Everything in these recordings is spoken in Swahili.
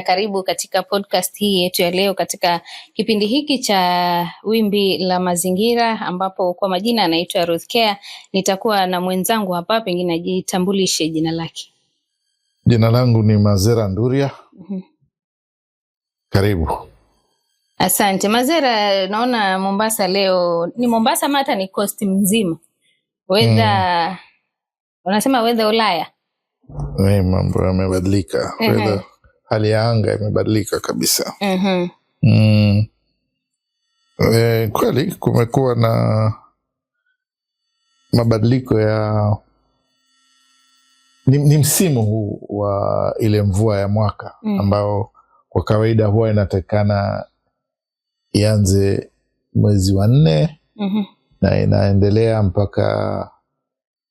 Karibu katika podcast hii yetu ya leo katika kipindi hiki cha Wimbi la Mazingira, ambapo kwa majina anaitwa Ruth Care. Nitakuwa na mwenzangu hapa, pengine ajitambulishe jina lake. Jina langu ni Mazera Nduria. Karibu. Asante Mazera. Naona Mombasa leo ni Mombasa hata ni coast mzima. Weather wanasema weather Ulaya. Mambo yamebadilika. Weather, hali ya anga imebadilika kabisa. Kweli kumekuwa na mabadiliko ya ni msimu huu wa ile mvua ya mwaka ambao kwa kawaida huwa inatakana ianze mwezi wa 4 na inaendelea mpaka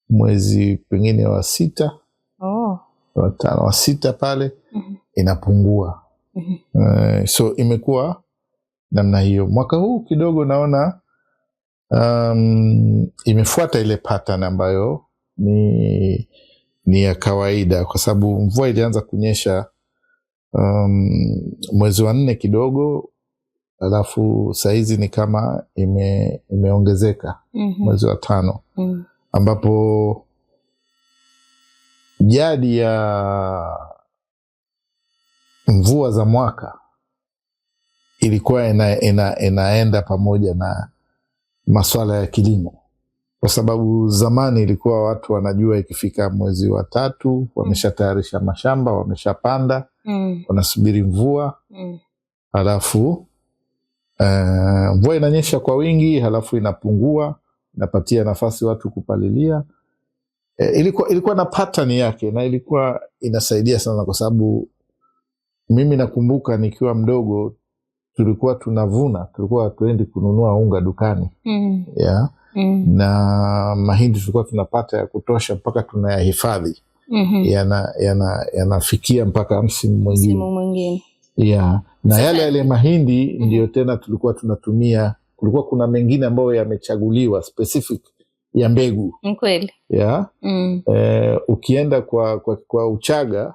mwezi pengine wa 6 wa 5 wa 6 pale inapungua. So imekuwa namna hiyo. Mwaka huu kidogo naona imefuata ile pattern ambayo ni ya kawaida, kwa sababu mvua ilianza kunyesha mwezi wa 4 kidogo, alafu saizi ni kama imeongezeka mwezi wa 5 ambapo jadi ya mvua za mwaka ilikuwa inaenda pamoja na masuala ya kilimo, kwa sababu zamani ilikuwa watu wanajua ikifika mwezi wa 3 wameshatayarisha mashamba, wameshapanda, wanasubiri mvua. Halafu mvua inanyesha kwa wingi, halafu inapungua, inapatia nafasi watu kupalilia. Ilikuwa na pattern yake na ilikuwa inasaidia sana, kwa sababu mimi nakumbuka nikiwa mdogo tulikuwa tunavuna, tulikuwa tuendi kununua unga dukani. Na mahindi tulikuwa tunapata ya kutosha mpaka tunayahifadhi. Yanafikia mpaka msimu mwingine. Na yale mahindi ndio tena tulikuwa tunatumia. Kulikuwa kuna mengine ambayo yamechaguliwa specific ya mbegu. Kweli. Ukienda kwa Uchaga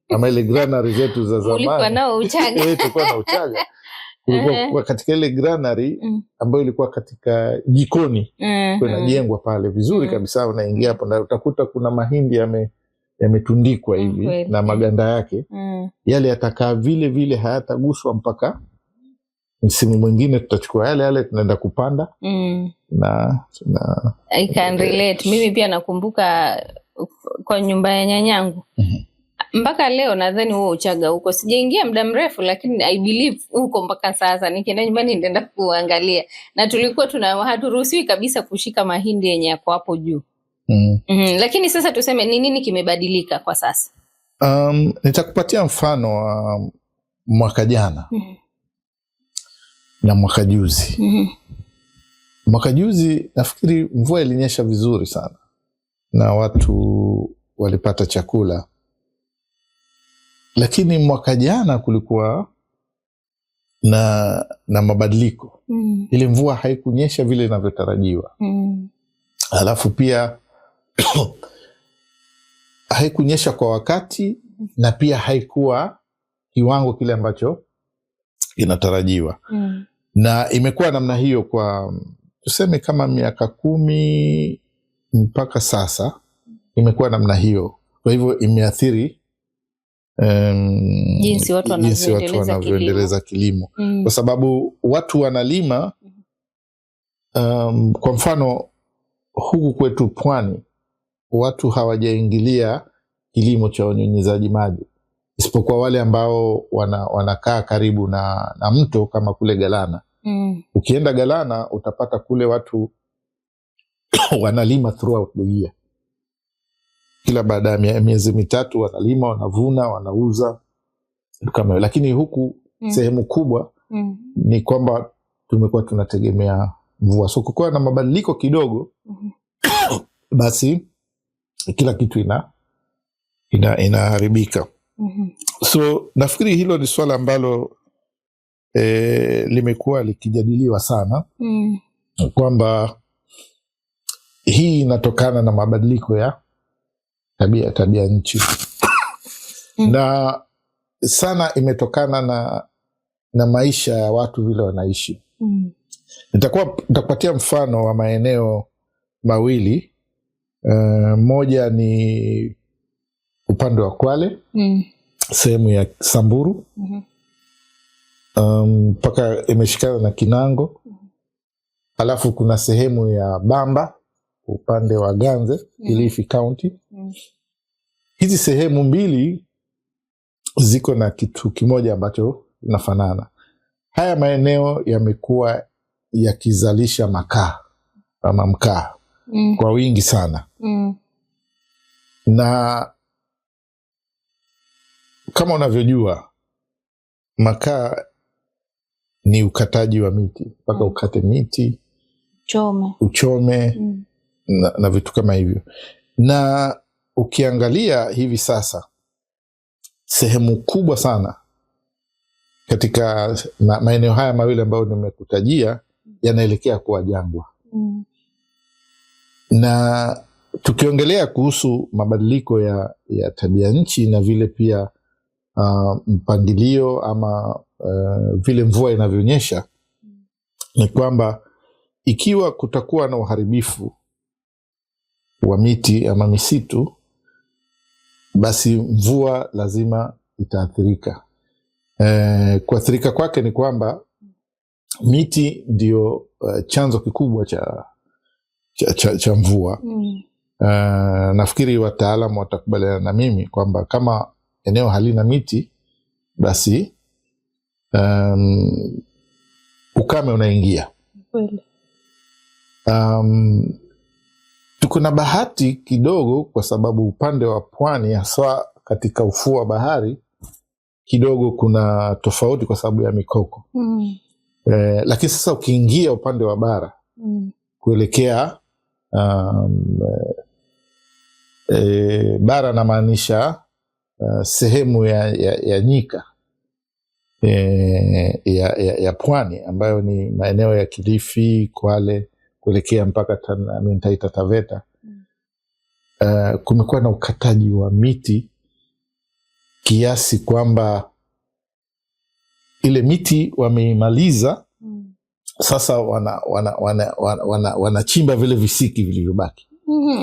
ama ile granary zetu za zamani. Ulikuwa nao Uchaga. Tulikuwa na Uchaga. Kulikuwa katika ile granary ambayo ilikuwa katika jikoni. Kwa inajengwa pale vizuri kabisa, unaingia hapo na utakuta kuna mahindi yametundikwa hivi na maganda yake. Yale yatakaa vile vile, hayataguswa mpaka msimu mwingine tutachukua yale tunaenda kupanda. I can relate. Mimi pia nakumbuka kwa nyumba ya nyanyangu. Mpaka leo nadhani huo Uchaga huko. Sijaingia muda mrefu, lakini I believe huko mpaka sasa. Nikienda nyumbani nitaenda kuangalia. Na tulikuwa haturuhusiwi kabisa kushika mahindi yenye yako hapo juu. Lakini sasa tuseme ni nini kimebadilika kwa sasa? Nitakupatia mfano wa mwaka jana na mwaka juzi. Mwaka juzi nafikiri mvua ilinyesha vizuri sana na watu walipata chakula. Lakini mwaka jana kulikuwa na mabadiliko. Ile mvua haikunyesha vile inavyotarajiwa. Alafu pia haikunyesha kwa wakati, na pia haikuwa kiwango kile ambacho inatarajiwa. Na imekuwa namna hiyo kwa tuseme kama miaka 10 mpaka sasa imekuwa namna hiyo. Kwa hivyo imeathiri jinsi watu wanavyoendeleza kilimo. Kwa sababu watu wanalima, kwa mfano huku kwetu pwani watu hawajaingilia kilimo cha unyunyizaji maji, isipokuwa wale ambao wanakaa karibu na mto kama kule Galana. Ukienda Galana utapata kule watu wanalima throughout the year. Kila baada ya miezi 3 wanalima, wanavuna, wanauza kama. Lakini huku sehemu kubwa ni kwamba tumekuwa tunategemea mvua. So kukiwa na mabadiliko kidogo basi kila kitu inaharibika. So nafikiri hilo ni swala ambalo limekuwa likijadiliwa sana, kwamba hii inatokana na mabadiliko ya tabia nchi. Na sana imetokana na maisha ya watu vile wanaishi. Nitakupatia mfano wa maeneo mawili. Moja ni upande wa Kwale, sehemu ya Samburu, mpaka imeshikana na Kinango. Alafu kuna sehemu ya Bamba upande wa Ganze, Kilifi County. Hizi sehemu mbili ziko na kitu kimoja ambacho nafanana. Haya maeneo yamekuwa yakizalisha makaa ama mkaa kwa wingi sana. Na kama unavyojua, makaa ni ukataji wa miti, mpaka ukate miti, uchome na vitu kama hivyo. Na ukiangalia hivi sasa, sehemu kubwa sana katika maeneo haya mawili ambayo nimekutajia yanaelekea kuwa jangwa. Na tukiongelea kuhusu mabadiliko ya tabia nchi na vile pia mpangilio ama vile mvua inavyonyesha, ni kwamba ikiwa kutakuwa na uharibifu wa miti ama misitu, basi mvua lazima itaathirika. Kuathirika kwake ni kwamba miti ndio chanzo kikubwa cha mvua. Nafikiri wataalamu watakubaliana na mimi kwamba kama eneo halina miti, basi ukame unaingia. Tuko na bahati kidogo kwa sababu upande wa pwani, hasa katika ufuo wa bahari, kidogo kuna tofauti kwa sababu ya mikoko. Lakini sasa ukiingia upande wa bara kuelekea bara, namaanisha sehemu ya nyika ya pwani ambayo ni maeneo ya Kilifi, Kwale, kuelekea mpaka Taita Taveta, kumekuwa na ukataji wa miti kiasi kwamba ile miti wameimaliza. Sasa wanachimba vile visiki vilivyobaki,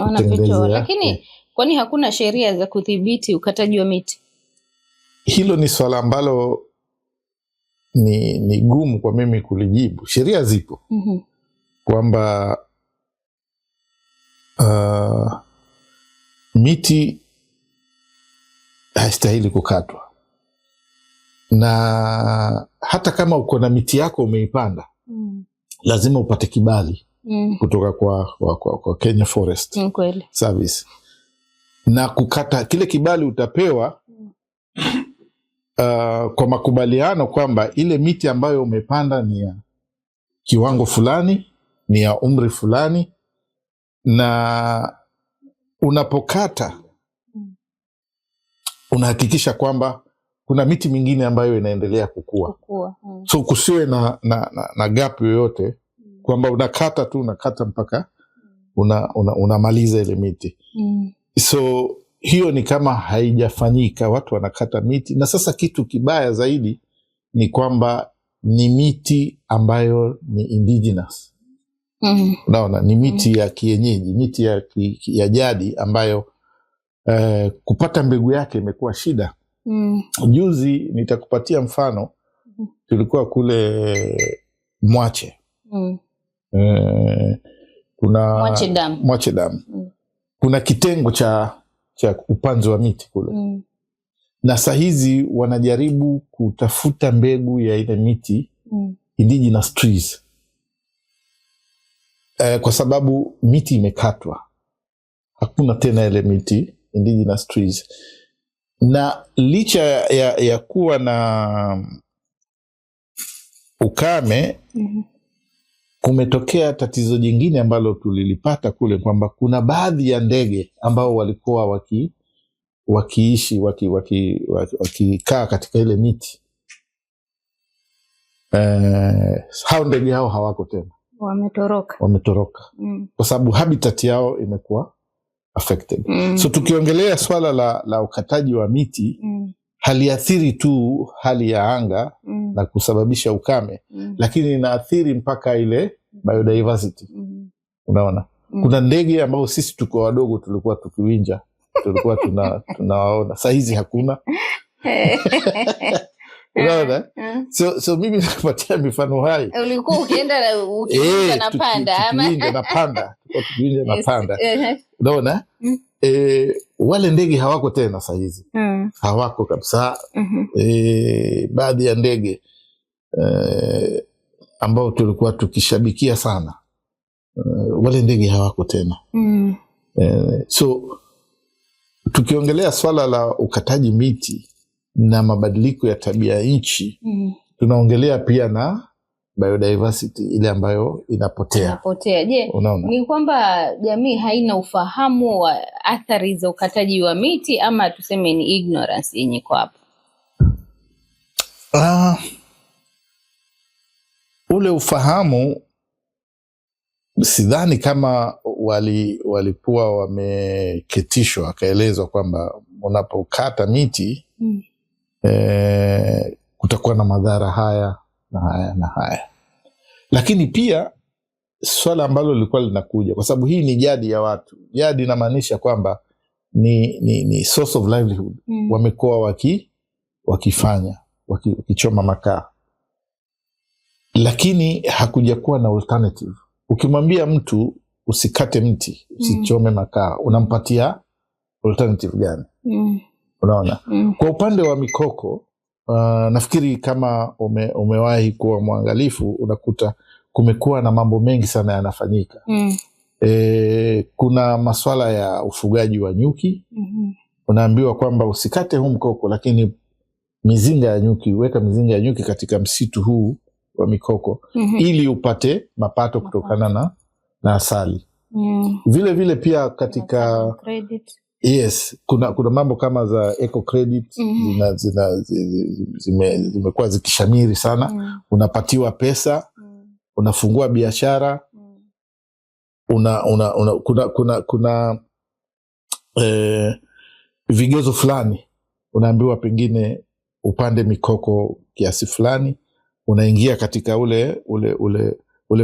wanapichua. Lakini kwani hakuna sheria za kudhibiti ukataji wa miti? Hilo ni swala ambalo ni gumu kwa mimi kulijibu. Sheria zipo kwamba miti haistahili kukatwa, na hata kama uko na miti yako umeipanda, lazima upate kibali kutoka kwa Kenya Forest Service, na kukata kile kibali utapewa kwa makubaliano kwamba ile miti ambayo umepanda ni ya kiwango fulani, ni ya umri fulani, na unapokata unahakikisha kwamba kuna miti mingine ambayo inaendelea kukua. So kusiwe na gap yoyote kwamba unakata mpaka unamaliza ile miti. So hiyo ni kama haijafanyika, watu wanakata miti. Na sasa kitu kibaya zaidi ni kwamba ni miti ambayo ni indigenous. Unaona, ni miti ya kienyeji, miti ya jadi ambayo kupata mbegu yake imekuwa shida. Juzi nitakupatia mfano, tulikuwa kule Mwache. Kuna Mwache Dam. Kuna kitengo cha upanzi wa miti kule. Na saa hizi wanajaribu kutafuta mbegu ya ile miti indigenous trees. Kwa sababu miti imekatwa, hakuna tena ile miti indigenous trees. Na licha ya kuwa na ukame, kumetokea tatizo jingine ambalo tulilipata kule, kwamba kuna baadhi ya ndege ambao walikuwa wakiishi wakikaa katika ile miti. Hao ndege hao hawako tena, wametoroka. Kwa sababu habitat yao imekuwa affected. So tukiongelea swala la ukataji wa miti, haliathiri tu hali ya anga na kusababisha ukame, lakini inaathiri mpaka ile biodiversity. Unaona? Kuna ndege ambao sisi tuko wadogo tulikuwa tukiwinja, tulikuwa tunawaona. Saa hizi hakuna. Unaona? So mimi nakupatia mifano hai. Ulikuwa ukienda ukiwinja na panda ama? Tukiwinja na panda. Unaona? Wale ndege hawako tena saa hizi. Hawako kabisa. Baadhi ya ndege ambao tulikuwa tukishabikia sana, wale ndege hawako tena. So tukiongelea swala la ukataji miti na mabadiliko ya tabia nchi, tunaongelea pia na biodiversity ile ambayo inapotea. Je, ni kwamba jamii haina ufahamu wa athari za ukataji wa miti, ama tuseme ni ignorance yenye kwa hapo? Ule ufahamu sidhani kama walikuwa wameketishwa akaelezwa kwamba unapokata miti kutakuwa na madhara haya na haya na haya. Lakini pia swala ambalo lilikuwa linakuja, kwa sababu hii ni jadi ya watu. Jadi inamaanisha kwamba ni source of livelihood. Wamekuwa wakifanya wakichoma makaa, lakini hakuja kuwa na alternative. Ukimwambia mtu usikate mti, usichome makaa, unampatia alternative gani? Unaona? Kwa upande wa mikoko, nafikiri kama umewahi kuwa mwangalifu, unakuta kumekuwa na mambo mengi sana yanafanyika. Kuna maswala ya ufugaji wa nyuki. Unaambiwa kwamba usikate huu mkoko, lakini mizinga ya nyuki, weka mizinga ya nyuki katika msitu huu wa mikoko, ili upate mapato kutokana na asali. Vile vile pia katika yes, kuna mambo kama za eco credit zimekuwa zikishamiri sana. Unapatiwa pesa, unafungua biashara, kuna vigezo fulani, unaambiwa pengine upande mikoko kiasi fulani, unaingia katika ule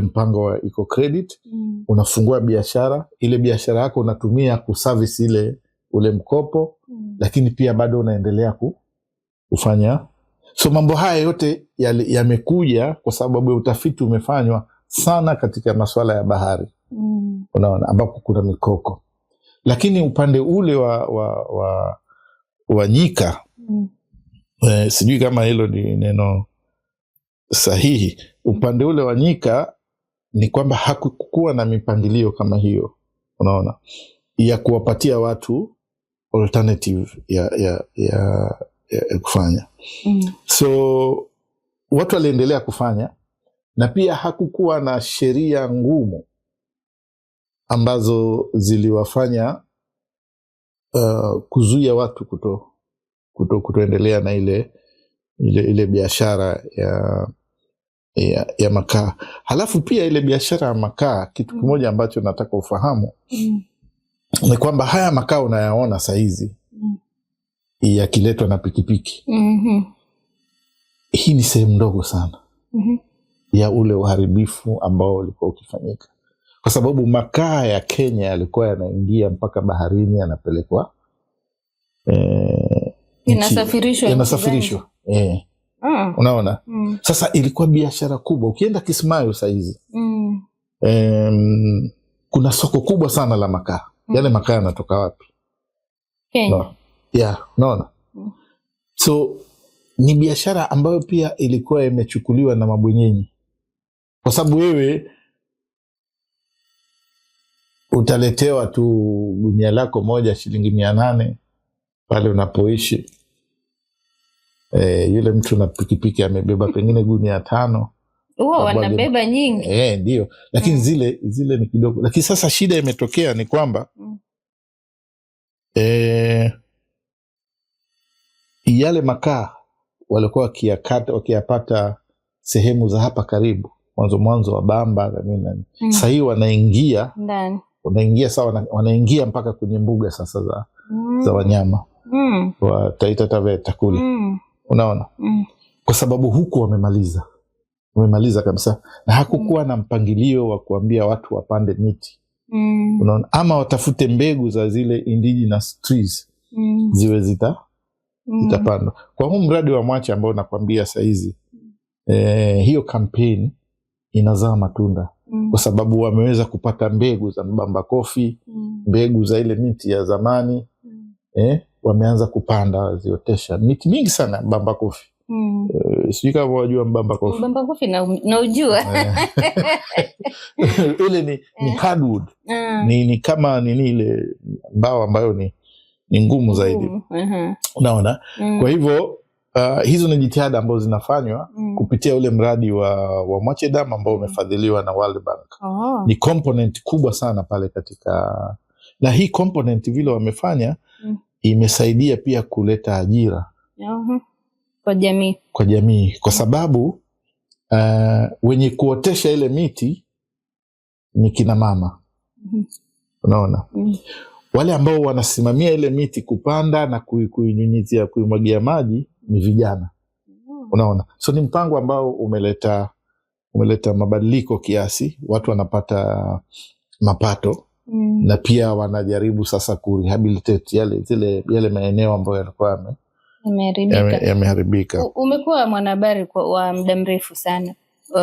mpango wa eco credit, unafungua biashara, ile biashara yako unatumia kuservice ule mkopo, lakini pia bado unaendelea kufanya. So mambo haya yote yamekuja kwa sababu wa umefanywa sana katika masuala ya bahari. Unaona, ambapo kuna mikoko. Lakini upande ule wa nyika, sijui kama hilo ni neno sahihi. Upande ule wa nyika ni kwamba hakukuwa na mipangilio kama hiyo, unaona, ya kuwapatia watu alternative ya kufanya. So watu waliendelea kufanya, na pia hakukuwa na sheria ngumu ambazo ziliwafanya kuzuia watu kutoendelea na ile biashara ya makaa. Halafu pia ile biashara ya makaa, kitu kimoja ambacho nataka ufahamu ni kwamba haya makaa unayaona saizi yakiletwa na pikipiki. Hii ni sehemu ndogo sana ya ule uharibifu ambao ulikuwa ukifanyika, kwa sababu makaa ya Kenya yalikuwa yanaingia mpaka baharini, yanapelekwa yanasafirishwa. Unaona? Sasa ilikuwa biashara kubwa. Ukienda Kismayo saizi kuna soko kubwa sana la makaa. Yale makaa yanatoka wapi? Kenya. No. Yeah, unaona? So ni biashara ambayo pia ilikuwa imechukuliwa na mabwenyenyi, kwa sababu wewe utaletewa tu gunia lako moja shilingi 800 pale unapoishi. Yule mtu na pikipiki amebeba pengine gunia 5. Wanabeba nyingi. Ndio. Lakini zile ni kidogo. Lakini sasa shida imetokea ni kwamba yale makaa walikuwa wakiyapata sehemu za hapa karibu, mwanzo wa Bamba na nini. Sasa hii wanaingia ndani. Wanaingia mpaka kwenye mbuga sasa za wanyama. wa Taita Taveta kule. Unaona? Kwa sababu huku wamemaliza kabisa, na hakukuwa na mpangilio wa kuambia watu wapande miti. Unaona, ama watafute mbegu za zile indigenous trees ziwe zitapandwa. Kwa huu mradi wa Mwache ambao nakwambia saizi, hiyo campaign inazaa matunda kwa sababu wameweza kupata mbegu za mbamba kofi, mbegu za ile miti ya zamani. Wameanza kupanda, ziotesha miti mingi sana mbamba kofi. Sijui kama wajua mbamba kofi. Mbamba kofi na ujua. Ile ni hardwood. Ni kama nini ile mbao ambayo ni ngumu zaidi. Unaona? Kwa hivyo hizo ni jitihada ambazo zinafanywa kupitia ule mradi wa Mwache Dam ambao umefadhiliwa na World Bank. Ni component kubwa sana pale katika, na hii component vile wamefanya imesaidia pia kuleta ajira kwa jamii kwa sababu wenye kuotesha ile miti ni kina mama. Unaona? Wale ambao wanasimamia ile miti kupanda na kuinyunyizia, kuimwagia maji ni vijana. Unaona? So ni mpango ambao umeleta mabadiliko kiasi, watu wanapata mapato na pia wanajaribu sasa kurehabilitate yale maeneo ambayo yalikuwa yameharibika. Umekuwa mwanahabari wa muda mrefu sana.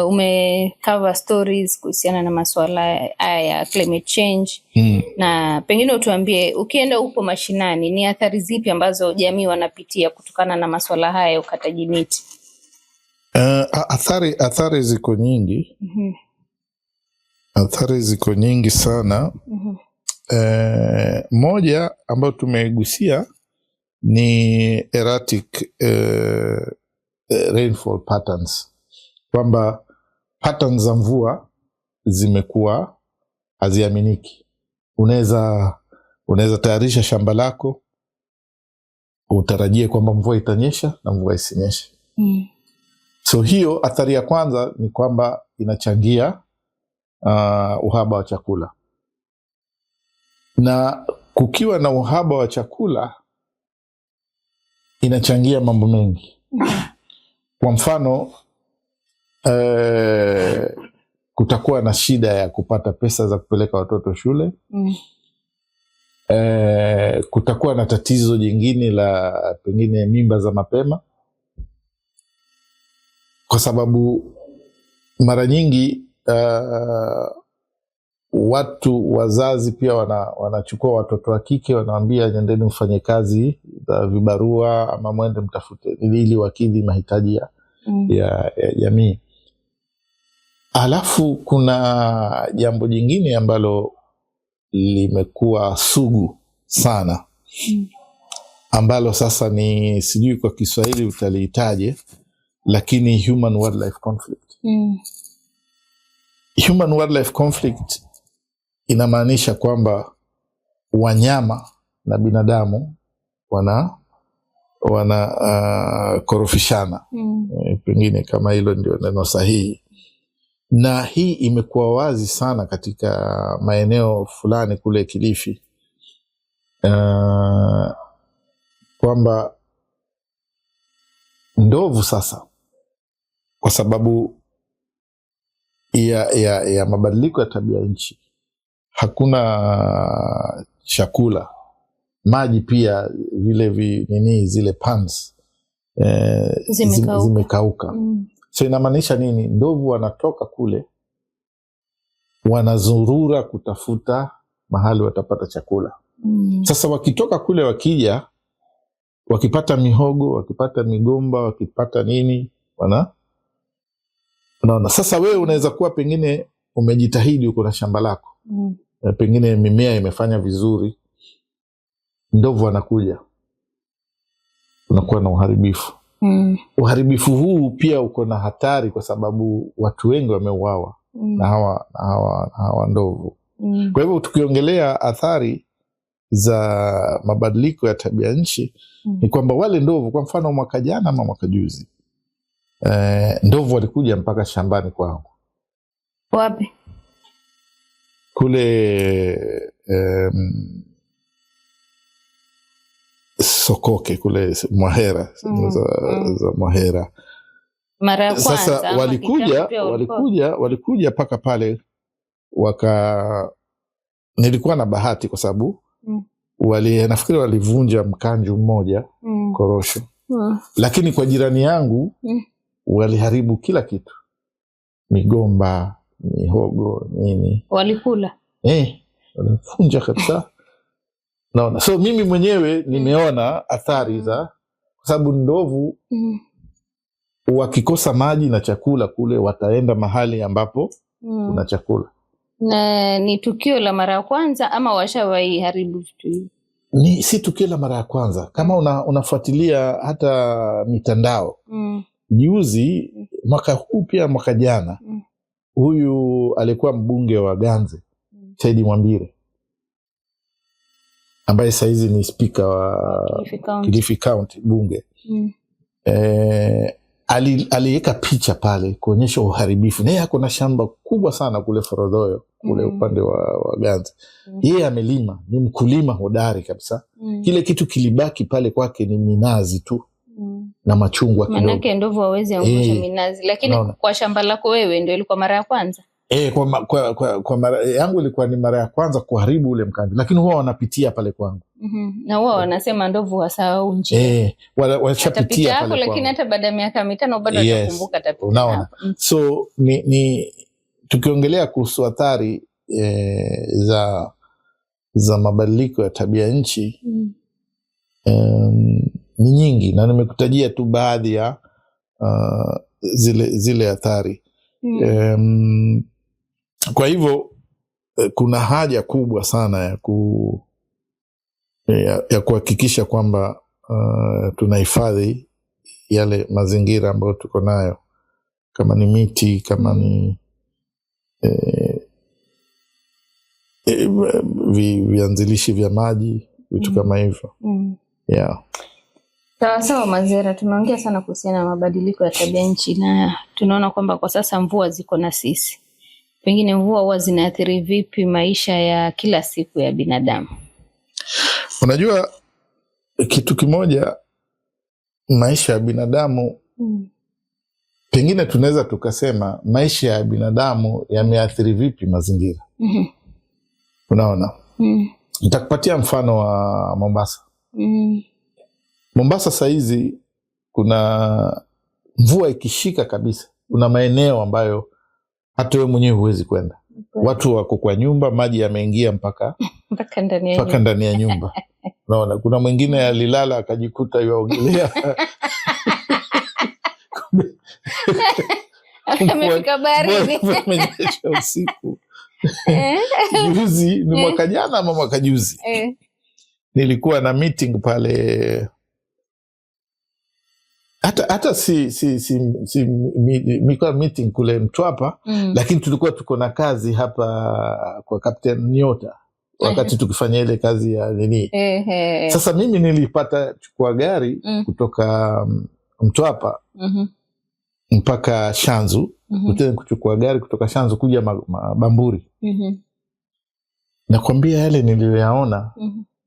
Umecover stories kuhusiana na masuala haya ya climate change. Na pengine utuambie, ukienda huko mashinani, ni athari zipi ambazo jamii wanapitia kutokana na masuala haya ya ukataji miti? Athari ziko nyingi. Athari ziko nyingi sana. Moja ambayo tumegusia ni erratic rainfall patterns, kwamba patterns za mvua zimekuwa haziaminiki. Unaweza tayarisha shamba lako utarajie kwamba mvua itanyesha na mvua isinyeshe. So hiyo athari ya kwanza ni kwamba inachangia uhaba wa chakula, na kukiwa na uhaba wa chakula inachangia mambo mengi. Kwa mfano, kutakuwa na shida ya kupata pesa za kupeleka watoto shule. Kutakuwa na tatizo jingine la pengine mimba za mapema, kwa sababu mara nyingi wazazi pia wanachukua watoto wa kike, wanawambia nendeni mfanye kazi za vibarua ama mwende mtafute ili wakidhi mahitaji ya jamii. Alafu kuna jambo jingine ambalo limekuwa sugu sana, ambalo sasa ni sijui kwa Kiswahili utaliitaje, lakini human wildlife conflict. Human wildlife conflict inamaanisha kwamba wanyama na binadamu wana korofishana. Pengine kama hilo ndio neno sahihi. Na hii imekuwa wazi sana katika maeneo fulani kule Kilifi, kwamba ndovu sasa, kwa sababu ya mabadiliko ya tabia nchi, hakuna chakula, maji pia vile zile ponds zimekauka. So inamaanisha nini? Ndovu wanatoka kule, wanazurura kutafuta mahali watapata chakula. Sasa wakitoka kule, wakija, wakipata mihogo, wakipata migomba, wakipata nini, unaona. Sasa wewe unaweza kuwa pengine umejitahidi, uko na shamba lako, pengine mimea imefanya vizuri, ndovu anakuja, unakuwa na uharibifu. Uharibifu huu pia uko na hatari, kwa sababu watu wengi wameuawa na hawa ndovu. Kwa hivyo tukiongelea athari za mabadiliko ya tabia nchi, ni kwamba wale ndovu, kwa mfano mwaka jana ama mwaka juzi, ndovu walikuja mpaka shambani kwangu. Wapi? Kule Sokoke kule Mwahera, za Mwahera. Mara ya kwanza sasa walikuja paka pale, nilikuwa na bahati kwa sababu nafikiri walivunja mkanju mmoja korosho, lakini kwa jirani yangu waliharibu kila kitu, migomba, mihogo, nini walikula, walifunja kabisa. Naona, so mimi mwenyewe nimeona athari za, kwa sababu ndovu wakikosa maji na chakula kule wataenda mahali ambapo kuna chakula. Na ni tukio la mara ya kwanza ama washawahi haribu vitu hivi? Si tukio la mara ya kwanza. Kama unafuatilia hata mitandao, juzi, mwaka huu pia mwaka jana, huyu alikuwa mbunge wa Ganze, Saidi Mwambire, ambaye saizi ni speaker wa Kilifi County bunge. Aliweka picha pale kuonyesha uharibifu. Naye ako na shamba kubwa sana kule Forodhoyo, kule upande wa Ganze. Yeye amelima, ni mkulima hodari kabisa. Kile kitu kilibaki pale kwake ni minazi tu na machungwa kidogo. Manake ndovu hawezi angusha minazi, lakini kwa shamba lako wewe ndio ilikuwa mara ya kwanza? Kwa mara yangu ilikuwa ni mara ya kwanza kuharibu ule mkanju, lakini huwa wanapitia pale kwangu. Na huwa wanasema ndovu wasahau njia. Washapitia pale kwangu. Lakini hata baada ya miaka 5 bado atakumbuka tapita. Unaona. So tukiongelea kuhusu athari za mabadiliko ya tabia nchi, ni nyingi, na nimekutajia tu baadhi ya zile athari. Kwa hivyo kuna haja kubwa sana ya kuhakikisha kwamba tunahifadhi yale mazingira ambayo tuko nayo, kama ni miti, kama ni vianzilishi vya maji, vitu kama hivyo. Sawa Mazera, tumeongea sana kuhusiana na mabadiliko ya tabia nchi, na tunaona kwamba kwa sasa mvua ziko na sisi. Pengine mvua huwa zinaathiri vipi maisha ya kila siku ya binadamu? Unajua kitu kimoja, maisha ya binadamu, pengine tunaweza tukasema maisha ya binadamu yameathiri vipi mazingira. Unaona? Nitakupatia mfano wa Mombasa. Mombasa saizi kuna mvua ikishika kabisa, kuna maeneo ambayo hata wewe mwenyewe huwezi kwenda. Watu wako kwa nyumba, maji yameingia mpaka ndani ya nyumba. Unaona, kuna mwingine alilala akajikuta yuogelea. Amefika baridi. Amenyesha usiku. Juzi, ni mwaka jana ama mwaka juzi. Nilikuwa na meeting pale, hata mikuwa meeting kule Mtwapa, lakini tulikuwa tuko na kazi hapa kwa Captain Nyota wakati tukifanya ile kazi ya nini. Sasa mimi nilipata chukua gari kutoka Mtwapa mpaka Shanzu, kuchukua gari kutoka Shanzu kuja Bamburi. Nakwambia yale niliyoyaona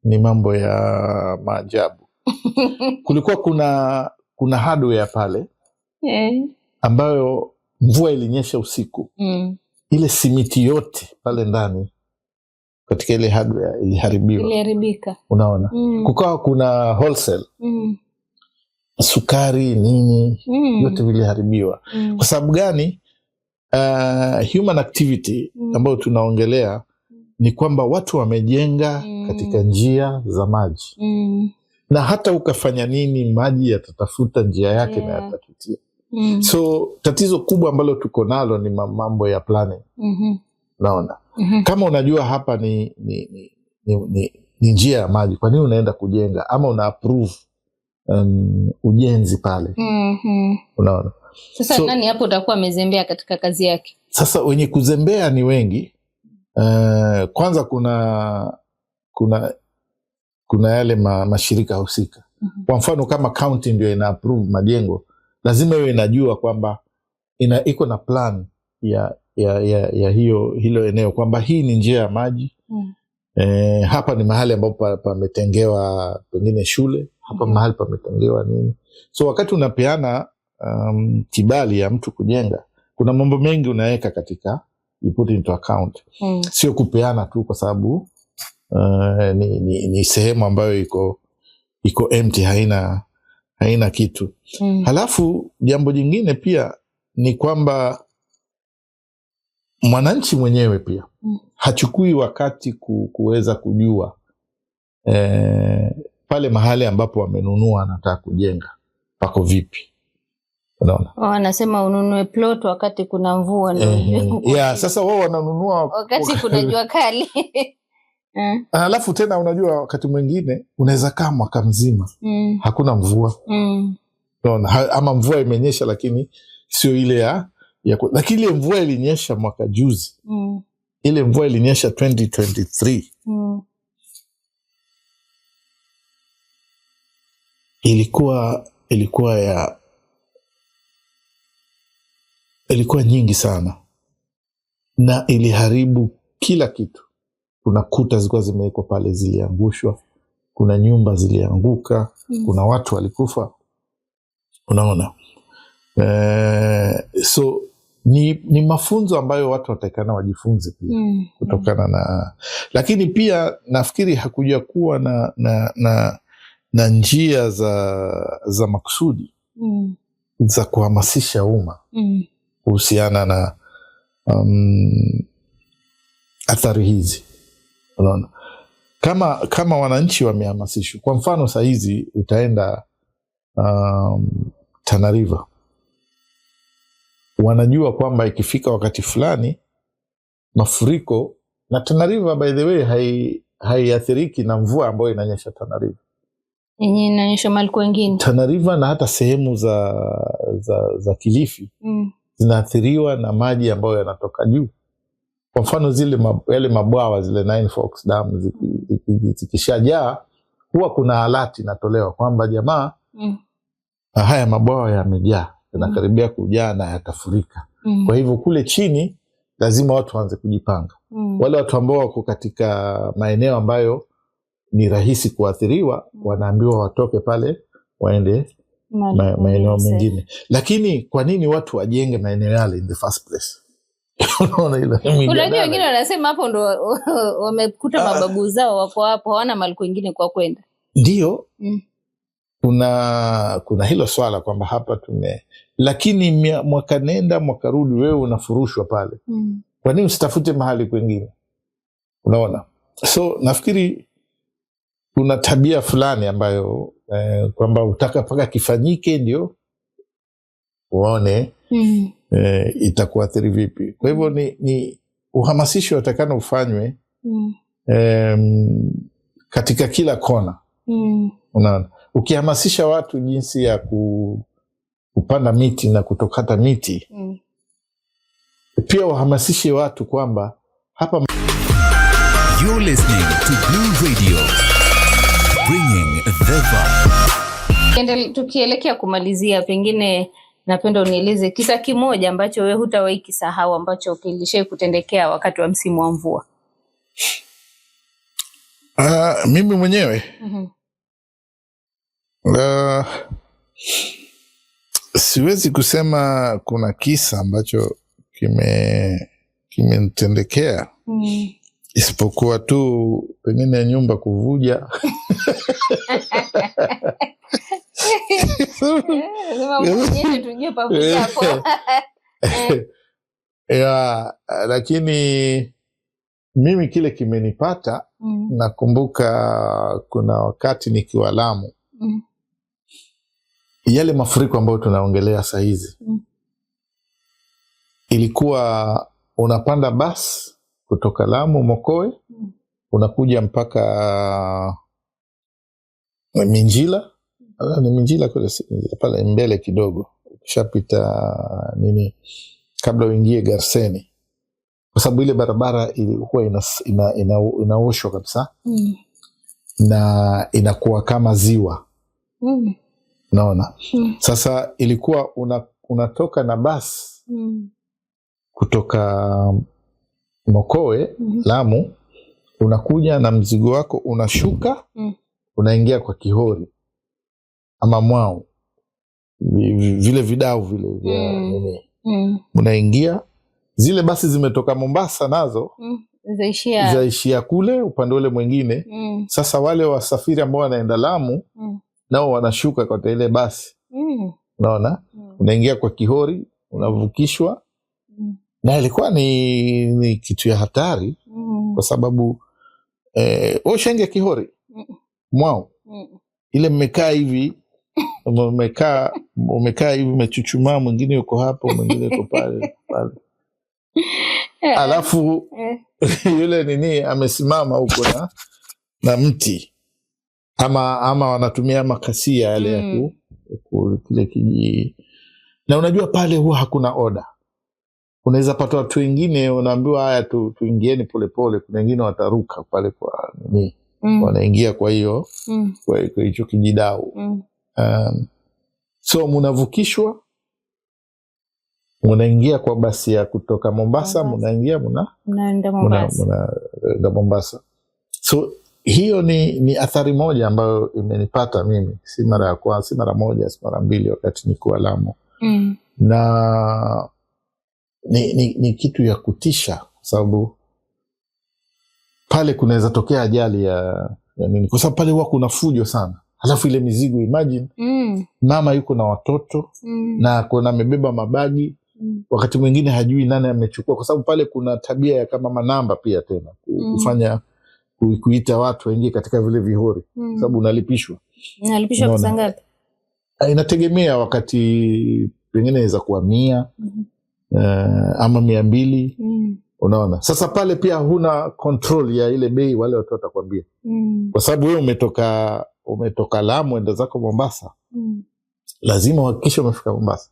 ni mambo ya maajabu. Kulikuwa kuna hardware pale ambayo mvua ilinyesha usiku. Ile simiti yote pale ndani katika ile hardware iliharibika. Unaona? Kukawa kuna wholesale. Sukari nini, yote viliharibiwa. Kwa sababu gani? Human activity ambayo tunaongelea ni kwamba watu wamejenga katika njia za maji. Na hata ukafanya nini, maji yatatafuta njia yake na yatapitia. So tatizo kubwa ambalo tuko nalo ni mambo ya planning. Naona. Kama unajua hapa ni njia ya maji, kwa nini unaenda kujenga ama una approve ujenzi pale? Unaona. Sasa nani hapo utakuwa amezembea katika kazi yake? Sasa wenye kuzembea ni wengi. Kwanza kuna yale mashirika husika. Kwa mfano kama county ndio ina approve majengo, lazima iwe inajua kwamba iko na plan ya hilo eneo, kwamba hii ni njia ya maji. Hapa ni mahali ambapo pametengewa pengine shule, hapa mahali pametengewa nini. So wakati unapeana kibali ya mtu kujenga, kuna mambo mengi unaweka katika, you put into account. Sio kupeana tu kwa sababu ni sehemu ambayo iko empty, haina kitu. Halafu jambo jingine pia ni kwamba mwananchi mwenyewe pia hachukui wakati kuweza kujua pale mahali ambapo wamenunua anataka kujenga pako vipi. Unaona? Wanasema ununue plot wakati kuna mvua ndio. Sasa wao wananunua wakati kuna jua kali. Alafu tena unajua wakati mwingine unaweza kaa mwaka mzima hakuna mvua. Unaona? Ama mvua imenyesha lakini sio ile lakini ile mvua ilinyesha mwaka juzi. Ile mvua ilinyesha 2023. Ilikuwa nyingi sana na iliharibu kila kitu. Kuna kuta zilikuwa zimewekwa pale ziliangushwa, kuna nyumba zilianguka, kuna watu walikufa. Unaona? So ni mafunzo ambayo watu watakana wajifunze pia kutokana na, lakini pia nafikiri hakuja kuwa na njia za makusudi za kuhamasisha umma kuhusiana na athari hizi. Unaona? Kama wananchi wamehamasishwa, kwa mfano saa hizi utaenda Tana River, wanajua kwamba ikifika wakati fulani mafuriko, na Tana River by the way haiathiriki na mvua ambayo inanyesha Tana River. Inanyesha mahali kwingine. Tana River na hata sehemu za Kilifi zinaathiriwa na maji ambayo yanatoka juu. Kwa mfano yale mabwawa zile Nine Forks Dam zikishajaa, huwa kuna alati inatolewa kwamba jamaa haya mabwawa yamejaa, yanakaribia kujaa na yatafurika. Kwa hivyo kule chini lazima watu waanze kujipanga. Wale watu ambao wako katika maeneo ambayo ni rahisi kuathiriwa, wanaambiwa watoke pale waende maeneo mengine. Lakini kwa nini watu wajenge maeneo yale in the first place? Unajua wengine wanasema hapo ndo wamekuta mababu zao wako hapo, hawana mahali kwingine kwa kwenda. Ndio. Kuna hilo swala kwamba hapa lakini mwaka nenda mwaka rudi wewe unafurushwa pale. Kwa nini usitafute mahali kwingine? Unaona? So nafikiri kuna tabia fulani ambayo kwamba utaka paka kifanyike ndio uone itakuathiri vipi. Kwa hivyo ni uhamasisho utakana ufanywe katika kila kona. Unaona? Ukihamasisha watu jinsi ya kupanda miti na kutokata miti, pia uhamasishe watu kwamba hapa. You're listening to Blue Radio, bringing the vibe. Tukielekea kumalizia, pengine napenda unieleze kisa kimoja ambacho wewe hutawahi kisahau ambacho kilishai kutendekea wakati wa msimu wa mvua. Mimi mwenyewe siwezi kusema kuna kisa ambacho kimenitendekea isipokuwa tu pengine nyumba kuvuja. Lakini mimi kile kimenipata, nakumbuka kuna wakati nikiwa Lamu, yale mafuriko ambayo tunaongelea saa hizi, ilikuwa unapanda basi kutoka Lamu Mokowe, unakuja mpaka Minjila. Ni Minjila kule, pale mbele kidogo ukishapita kabla uingie Garseni, kwa sababu ile barabara ilikuwa inaoshwa kabisa na inakuwa kama ziwa. Naona sasa ilikuwa unatoka na basi kutoka Mokowe Lamu, unakuja na mzigo wako, unashuka unaingia kwa Kihori. ama Mwau, vile vidau vile vya nini, mnaingia. Zile basi zimetoka Mombasa nazo zaishia kule upande ule mwingine. Sasa wale wasafiri ambao wanaenda Lamu nao wanashuka kwa ile basi. Unaona, unaingia kwa kihori, unavukishwa. Na ilikuwa ni kitu ya hatari kwa sababu ushaingia kihori Mwau, ile mmekaa hivi, umekaa hivi umechuchumaa, mwingine yuko hapo, mwingine yuko pale. Alafu yule nini amesimama huko na mti ama wanatumia makasia yale ya kile kiji. Na unajua pale huwa hakuna oda. Unaweza pata watu wengine unaambiwa haya tuingieni polepole, kuna wengine wataruka pale kwa nini, wanaingia kwa hiyo kwa hicho kijidau. So munavukishwa, munaingia kwa basi ya kutoka Mombasa, munaingia munaenda Mombasa. So hiyo ni athari moja ambayo imenipata mimi, si mara ya kwanza, si mara moja, si mara mbili, wakati nikuwa Lamu. Na ni kitu ya kutisha, sababu pale kunaweza tokea ajali ya nini, kwa sababu pale huwa kuna fujo sana. Halafu ile mizigo, imagine mama yuko na watoto na kuna amebeba mabagi, wakati mwingine hajui nani amechukua, kwa sababu pale kuna tabia ya kama manamba pia tena kufanya kuita watu waingie katika vile vihori, sababu unalipishwa pesa ngapi? Inategemea, wakati pengine inaweza kuwa 100 ama 200. Unaona, sasa pale pia huna control ya ile bei, wale watu watakwambia, kwa sababu wewe umetoka Lamu enda zako Mombasa, lazima uhakikishe umefika Mombasa.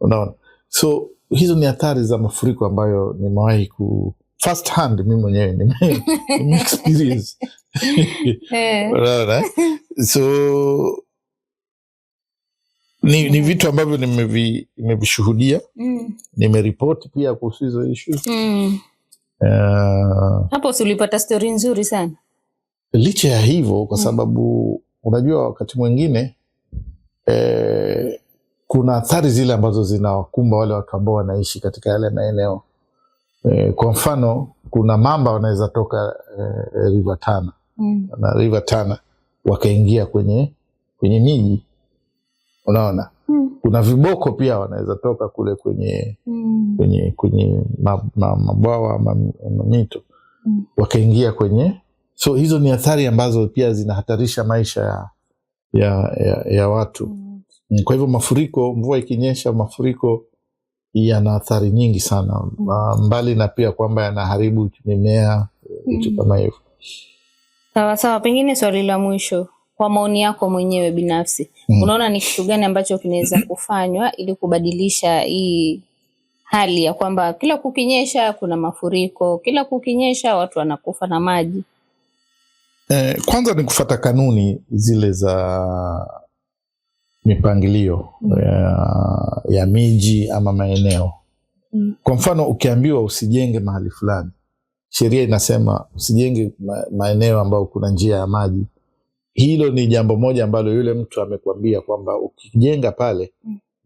Unaona, so hizo ni hatari za mafuriko ambayo nimewahi first hand mimi mwenyewe nime experience. Unaona, so ni vitu ambavyo nimevishuhudia, nimeripoti pia kuhusu hizo issues. Hapo ulipata story nzuri sana. Licha ya hivyo, kwa sababu unajua wakati mwingine kuna athari zile ambazo zinawakumba wale watu ambao wanaishi katika yale maeneo. Kwa mfano, kuna mamba wanaweza toka River Tana na River Tana wakaingia kwenye miji. Unaona, kuna viboko pia wanaweza toka kule kwenye mabwawa ama mito wakaingia kwenye. So hizo ni athari ambazo pia zinahatarisha maisha ya watu. Kwa hivyo mvua ikinyesha, mafuriko yana athari nyingi sana, mbali na pia kwamba yanaharibu mimea, vitu kama hivyo. Sawa, pengine swali la mwisho, kwa maoni yako mwenyewe binafsi, unaona ni kitu gani ambacho kinaweza kufanywa ili kubadilisha hii hali ya kwamba kila kukinyesha kuna mafuriko, kila kukinyesha watu wanakufa na maji? Kwanza ni kufuata kanuni zile za mipangilio ya miji ama maeneo. Kwa mfano, ukiambiwa usijenge mahali fulani, sheria inasema usijenge maeneo ambayo kuna njia ya maji. Hilo ni jambo moja ambalo yule mtu amekwambia kwamba ukijenga pale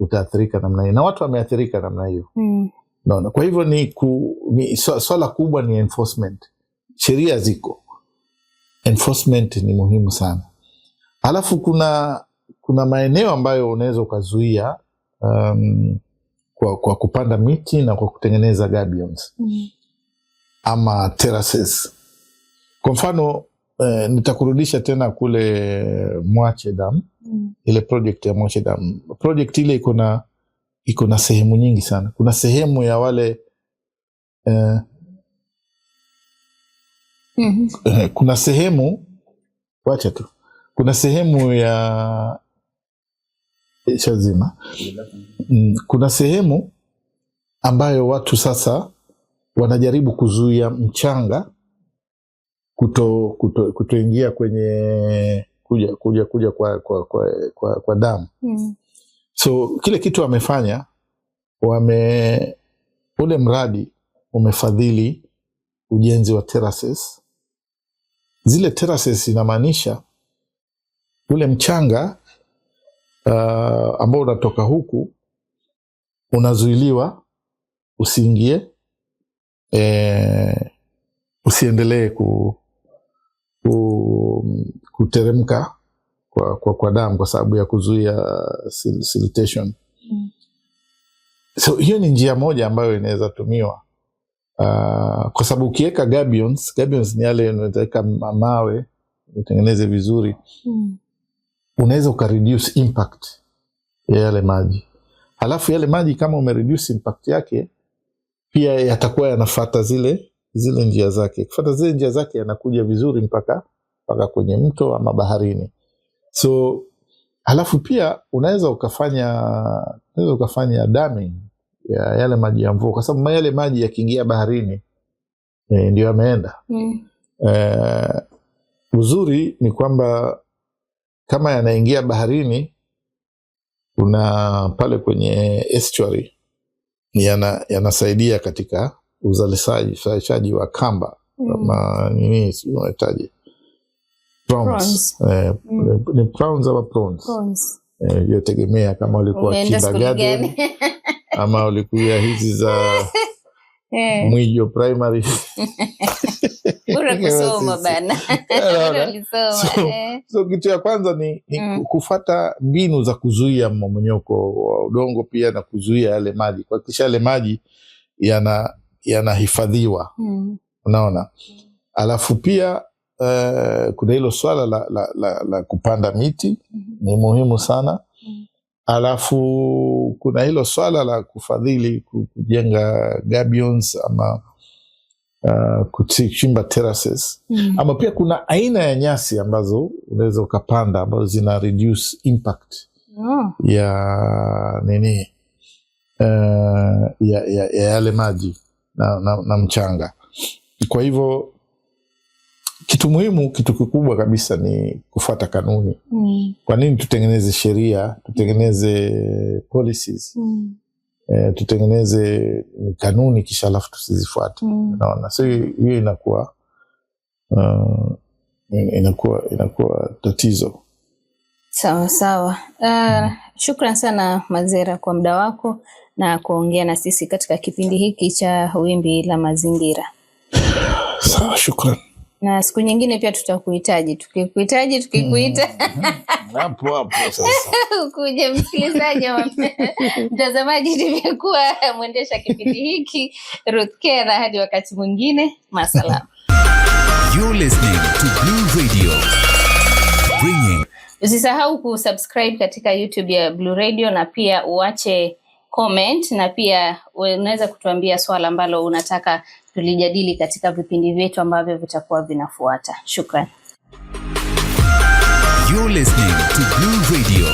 utaathirika namna hiyo, na watu wameathirika namna hiyo. Naona, kwa hivyo swala kubwa ni enforcement. Sheria ziko, enforcement ni muhimu sana. Alafu kuna maeneo ambayo unaweza ukazuia kwa kupanda miti na kwa kutengeneza gabions ama terraces. Kwa mfano, nitakurudisha tena kule Mwache Dam, ile project ya Mwache Dam. Project ile iko na sehemu nyingi sana. Kuna sehemu ya wale kuna sehemu, wacha tu, kuna sehemu ya Shazima. Kuna sehemu ambayo watu sasa wanajaribu kuzuia mchanga kutoingia kwenye kuja kwa damu. So kile kitu wamefanya, ule mradi umefadhili ujenzi wa terraces. Zile terraces inamaanisha ule mchanga ambao unatoka huku unazuiliwa usiingie, usiendelee kuteremka kwa damu kwa sababu ya kuzuia siltation. So hiyo ni njia moja ambayo inaweza tumiwa, kwa sababu ukiweka gabions ni yale unaweka mawe utengeneze vizuri, unaweza ukareduce impact ya yale maji. Halafu yale maji kama umereduce impact yake, pia yatakuwa yanafuata zile njia zake. Kufuata zile njia zake yanakuja vizuri mpaka kwenye mto ama baharini. So halafu pia unaweza ukafanya damming ya yale maji ya mvua, kwa sababu yale maji yakiingia baharini ndio yameenda. Uzuri ni kwamba kama yanaingia baharini, kuna pale kwenye estuary yanasaidia katika uzalishaji wa kamba kama nini unahitaji prawns. Ni prawns ama prawns. Yotegemea kama ulikuwa kindergarten ama ulikuwa hizi za Mwijo primary. Bora kusoma bana. So kitu ya kwanza ni kufuata mbinu za kuzuia mmomonyoko wa udongo, pia na kuzuia yale maji, kuhakikisha yale maji yanahifadhiwa. Unaona? Alafu pia kuna hilo swala la kupanda miti, ni muhimu sana. Alafu kuna hilo swala la kufadhili kujenga gabions ama kuchimba terraces. Ama pia kuna aina ya nyasi ambazo unaweza ukapanda ambazo zina reduce impact ya nini, ya yale maji na mchanga. Kwa hivyo kitu kikubwa kabisa ni kufuata kanuni. Kwa nini tutengeneze sheria, tutengeneze policies, tutengeneze kanuni kisha alafu tusizifuate? Unaona, so hiyo inakuwa tatizo. Sawa. Shukran sana Mazera kwa muda wako na kuongea na sisi katika kipindi hiki cha Wimbi la Mazingira. Sawa, shukran. Na siku nyingine pia tutakuhitaji, tukikuita hapo sasa ukuje msikilizaji mtazamaji. Nimekuwa mwendesha kipindi hiki Ruth Kera, hadi wakati mwingine, masalamu. You're listening to Blue Radio. Usisahau kusubscribe katika YouTube ya Blue Radio, na pia uache comment, na pia unaweza kutuambia swala ambalo unataka tulijadili katika vipindi vyetu ambavyo vitakuwa vinafuata. Shukran. You're listening to Blue Radio.